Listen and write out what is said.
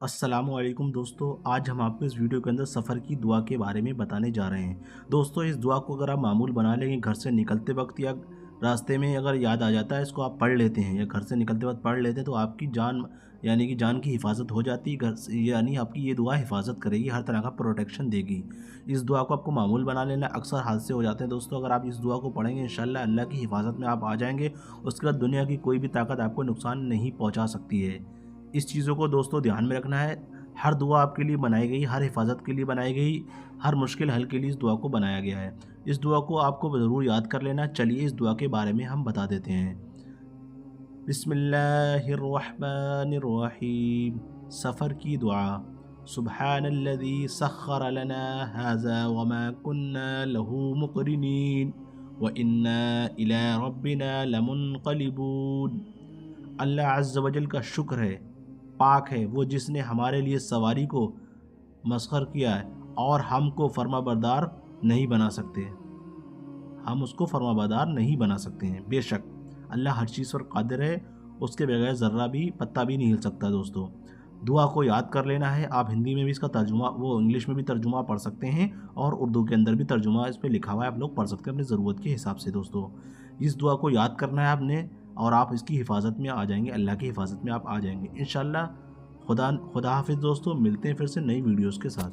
अस्सलाम वालेकुम दोस्तों, आज हम आपको इस वीडियो के अंदर सफ़र की दुआ के बारे में बताने जा रहे हैं। दोस्तों, इस दुआ को अगर आप मामूल बना लेंगे, घर से निकलते वक्त या रास्ते में अगर याद आ जाता है, इसको आप पढ़ लेते हैं या घर से निकलते वक्त पढ़ लेते हैं, तो आपकी जान यानी कि जान की हिफाजत हो जाती है। घर से यानी आपकी ये दुआ हिफाजत करेगी, हर तरह का प्रोटेक्शन देगी। इस दुआ को आपको मामूल बना लेना। अक्सर हादसे हो जाते हैं दोस्तों, अगर आप इस दुआ को पढ़ेंगे इंशाअल्लाह अल्लाह की हिफाजत में आप आ जाएंगे। उसके बाद दुनिया की कोई भी ताकत आपको नुकसान नहीं पहुँचा सकती है। इस चीज़ों को दोस्तों ध्यान में रखना है। हर दुआ आपके लिए बनाई गई, हर हिफाजत के लिए बनाई गई, हर मुश्किल हल के लिए इस दुआ को बनाया गया है। इस दुआ को आपको ज़रूर याद कर लेना। चलिए इस दुआ के बारे में हम बता देते हैं। बिस्मिल्लाहिर्रहमानिर्रहीम। सफ़र की दुआ। सुब्हानल्लज़ी सख्खर लना हाज़ा वमा कुन्ना लहू मुक़रिनीन व इन्ना इला रब्बिना लमुनक़लिबून। अल्लाह अज़्ज़ व जल का शुक्र है, पाक है वो जिसने हमारे लिए सवारी को मसखर किया है और हमको फर्माबरदार नहीं बना सकते। हम उसको फर्माबरदार नहीं बना सकते हैं। बेशक अल्लाह हर चीज़ पर कादिर है, उसके बगैर ज़र्रा भी पत्ता भी नहीं हिल सकता। दोस्तों, दुआ को याद कर लेना है। आप हिंदी में भी इसका तर्जुमा, वो इंग्लिश में भी तर्जुमा पढ़ सकते हैं और उर्दू के अंदर भी तर्जुमा इस पर लिखा हुआ है, आप लोग पढ़ सकते हैं अपनी ज़रूरत के हिसाब से। दोस्तों, इस दुआ को याद करना है आपने और आप इसकी हिफाजत में आ जाएंगे, अल्लाह की हिफाजत में आप आ जाएंगे इंशाअल्लाह। खुदा हाफिज़ दोस्तों, मिलते हैं फिर से नई वीडियोज़ के साथ।